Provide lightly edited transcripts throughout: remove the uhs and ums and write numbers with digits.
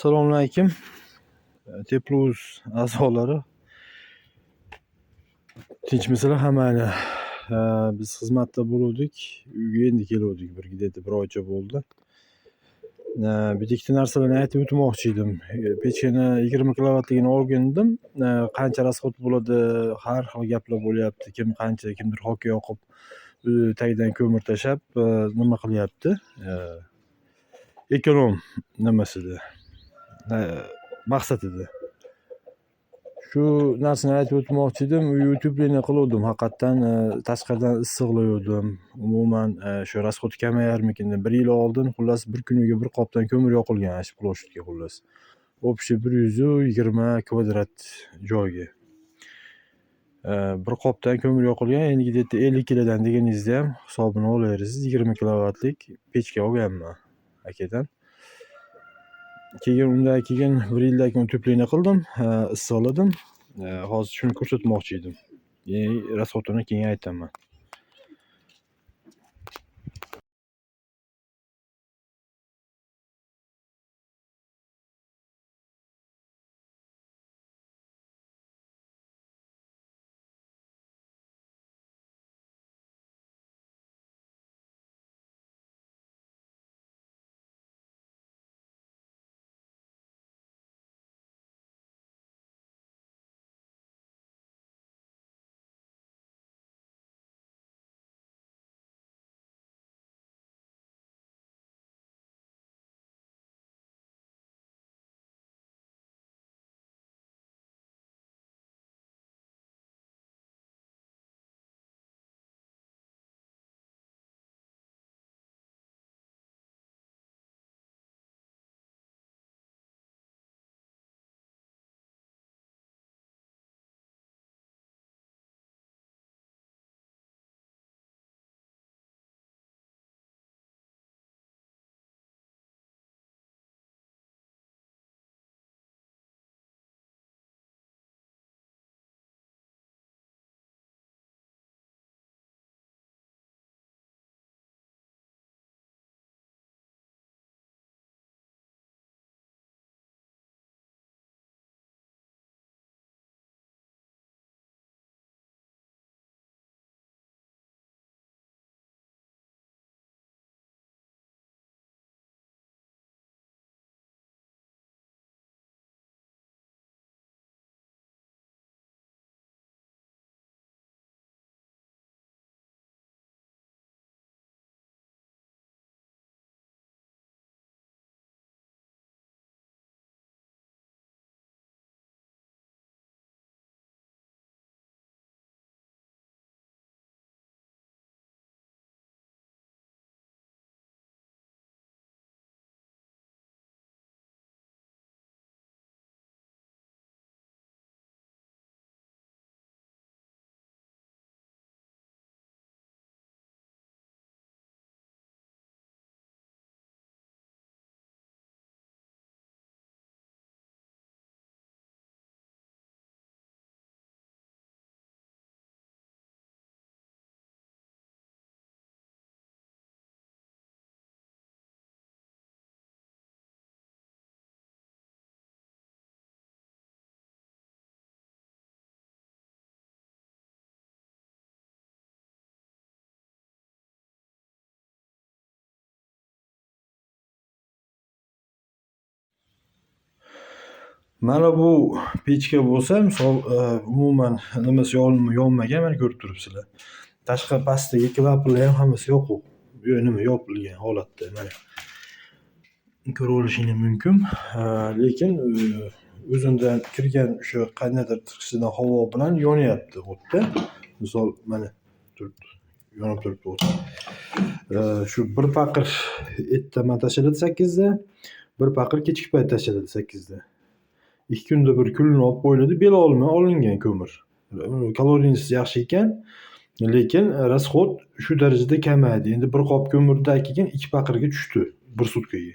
Assalomu alaykum. Teplus a'zolari. Tinchmisizlar hammani. Biz xizmatda bo'ldik. Uyga endi keldik. Bir oycha bo'ldi. Bitta ikkita narsalarni aytib o'tmoqchi edim. Pechkani 20 kilovatligini olgandim. Qancha rasxod bo'ladi, har xil gaplar bo'lyapti. Kim qancha, kimdir hoki yoqib, tagidan ko'mir tashab, nima qilyapti? Ekonom nimasida? Maqsadida. Shu narsani aytib o'tmoqchi edim. YouTube'ni qiluvdim. Haqiqatan tashqaridan issiqlaydim. Umuman shu rasxod kamayarmikin deb 1 yil oldin xullas bir kuniga bir qopdan ko'mir yoqilgan ash ploshitga xullas. Общий 120 kvadrat joyga. Bir qopdan ko'mir yoqilgan. Endi 50 kilodan deganingizda ham hisobini olaverasiz. 20 kilovatlik pechka olganman akadan. Keyin 1 yildan keyin to'playni qildim, issiqladim. Hozir shuni ko'rsatmoqchi edim. Rasxodini keyin aytaman. Mana bu pechka bo'lsa, misol umuman nimasi yonmagan, mana ko'rib turibsizlar. Tashqi pastdagi klapanlar ham hammasi yopiq. Yopilgan holatda mana. Ko'rib olishingiz mumkin. Lekin o'zidan kirgan o'sha qandaydir tirqishidan havo bilan yonyapti o'tda. Misol mana turibdi. Yonib turibdi o't. Shu bir paqir ertaman tashladi 8 da, bir paqir kechki payt tashladi 8 da. 2 kunda bir kulini olib qo'yiladi, bel olma olingan ko'mir. Kaloriyasi yaxshi ekan, lekin rasxod shu darajada kamaydi. Endi bir qop ko'mirdan keyin 2 paqirga tushdi bir sutkaga.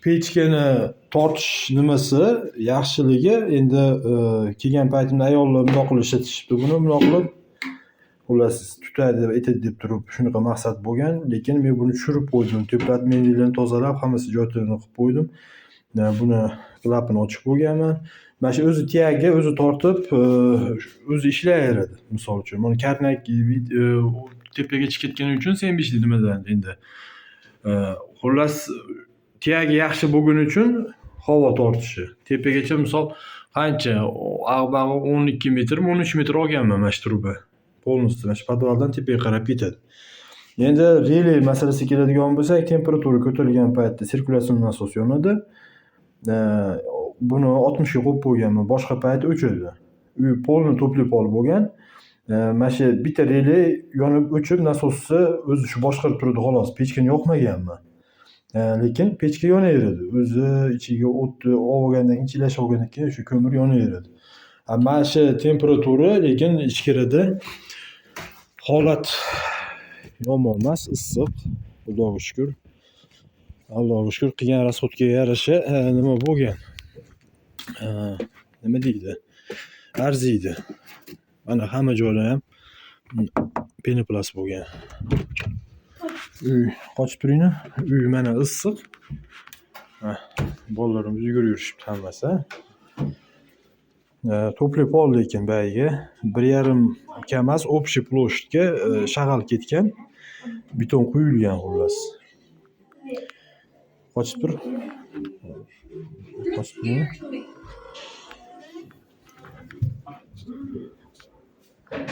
Pechkani tortish nimasi yaxshiligi, endi kelgan paytimda ayollar bundoq qilib ishlatishibdi buni, bundoq qilib xullas tutadi, aytadi deb turib shunaqa maqsad bo'lgan, lekin men buni tushirib qo'ydim. Teplatmenilarni tozalab, hammasi joy-joyini qilib qo'ydim. Buni klapini ochib qo'yganman. Mana shu o'zi tiyagi o'zi tortib, o'zi ishlayveradi. Misol uchun, mana karnak tepaga chiqib ketgani uchun 75 nimadan endi. Xullas tiyagi yaxshi bo'lgani uchun havo tortishi. Tepagacha misol qancha? Ag'bag'i 12 metr, 13 metr olganman mana shu truba. Polностью mana shu podvaldan tepaga qarab ketadi. Endi relay masalasiga keladigan bo'lsak, temperatura ko'tarilgan paytda sirkulyatsiya nasosi yonadi. Buni 60 ga qo'yib qo'yganman. Boshqa payt o'chadi. Uy polni topli pol bo'lgan. Mana shu bitta relay yonib o'chib, nasosni o'zi shu boshqarib turadi xolos. Pechkani yoqmaganman. Lekin pechka yonaveradi. O'zi ichiga o'tni olgandan keyin, chilash olgandan keyin shu ko'mir yonaveradi. Mana shu temperatura lekin ichkarida holat yomon emas, issiq. Xudoga shukr. Allohga shukr, qilgan rasxodga yarasha nima bo'lgan? Nima deydi? Arziydi. Mana hamma joylar ham penoplast bo'lgan. Uy qochib turinglar. Uy mana issiq. Bolalarimiz yugurib yurishibdi hammasi. Topli pol lekin bayiga 1,5 ga emas, общий площадьga shag'al ketgan. Beton quyilgan xullas. Qochib tur. Qochib turing.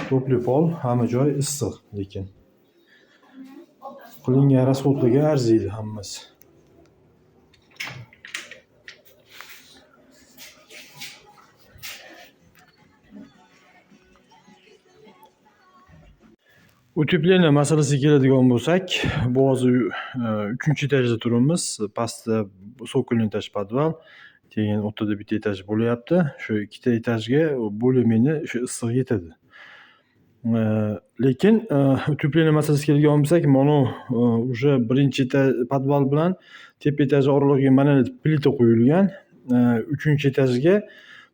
Topli pol, hamma joy issiq lekin. Qilingan rasxodlarga arziydi hammasi. Utepleniya masalasiga keladigan bo'lsak, bu hozir 3-etajda turibmiz. Pastda sokolli etaj podval, keyin o'rtada bitta etaj bo'lyapti. Shu ikkita etajga bo'lmeni shu issiq yetadi. Lekin utepleniya masalasiga keladigan bo'lsak, mana уже birinchi podval bilan tepa etaj oralig'iga mana plita qo'yilgan. 3-etajga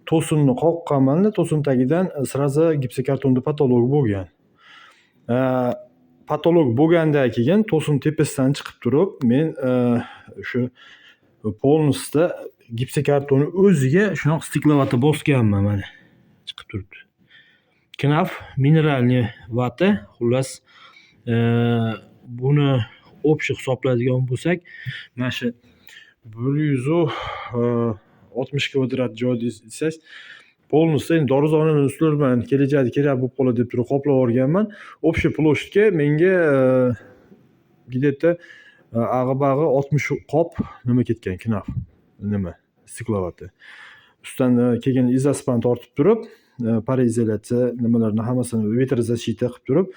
to'sinni qoqqanman-da, to'sin tagidan srazi gipsokartonda patolog bo'lgan. Patolog bo'lgandan keyin to'sin tepasidan chiqib turib, men shu polnosda gipsokartonni o'ziga shunaqa stiklovata bosganman mana. Chiqib turibdi. Knaf mineralniy vata, xullas buni общий hisoblaydigan bo'lsak, mana shu 160 kvadrat joy desak, polностью dorizorni ustlar bilan kelajakda kerak bo'lib qoladi deb turib qoplab olganman. Общий площадьga menga где-то ag'bag'i 60 qop nima ketgan, knaf. Nima? Stiklovata. Ustidan keyin izospan tortib turib, parizolyatsiya nimalarni hammasini vetrozashita qilib turib,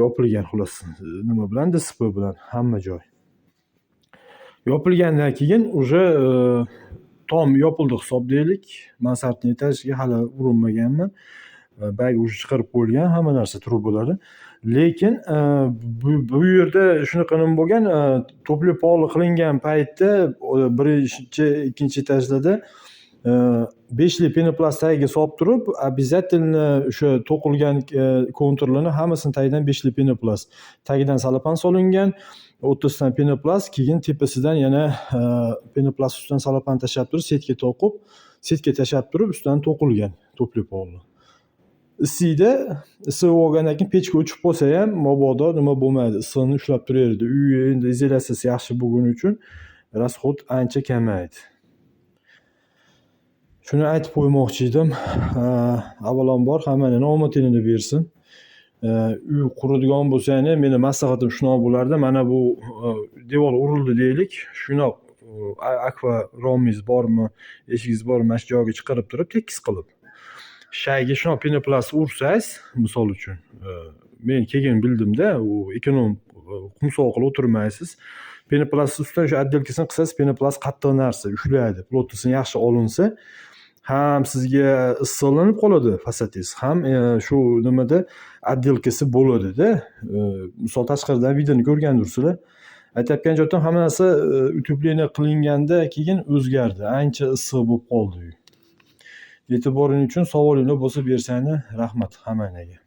yopilgan xullas nima bilan, DSP bilan hamma joy. Yopilgandan keyin уже tom yopildi hisob deylik. Mansardni etajga hali urinmaganman. Bag уже chiqarib qo'yilgan hamma narsa trubalari. Lekin bu yerda shunaqa nima bo'lgan, topli pol qilingan paytda birinchi, ikkinchi etajlarda 5 li penoplast tagiga solib turib, обязательно o'sha to'qilgan konturlarni hammasini tagidan 5 li penoplast. Tagidan salapan solingan, o'rtasidan penoplast, keyin tepasidan yana penoplast ustidan salapan tashab turib, setka to'qib, setka tashab turib, ustidan to'qilgan topli polni. Isiyda, isib olgandan keyin pechka o'chib qolsa ham, mabodo nima bo'lmaydi, issiqni ushlab turaveradi. Uy endi izolyatsiyasi yaxshi bo'lgani uchun rasxod ancha kamaydi. Shuni aytib qo'ymoqchi edim. Avvalambor hammaning omadini bersin. Uy quradigan bo'lsangiz, meni maslahatim shunaqa bo'lardi. Mana bu devor urildi deylik. Shunaqa akva romingiz bormi, eshigingiz bormi, mana shu joyga chiqarib turib, tekis qilib. Shayga shunaqa penoplast ursangiz, misol uchun, men keyin bildimda, u ekonom qumsoq qilib o'tirmaysiz. Penoplast ustidan shu отделкасini qilsangiz, penoplast qattiq narsa, ushlaydi. Plotnosini yaxshi olinsa, ham sizga issiqlanib qoladi fasatingiz, ham shu nimada отделкасы bo'ladi-da. Misol tashqaridan videoni ko'rgandirsizlar. Aytayotgan joydan hamma narsa utepleniya qilinganda keyin o'zgardi. Ancha issiq bo'lib qoldi uy. E'tiboringiz uchun savolinglar bo'lsa bersanglar, rahmat hammanglarga.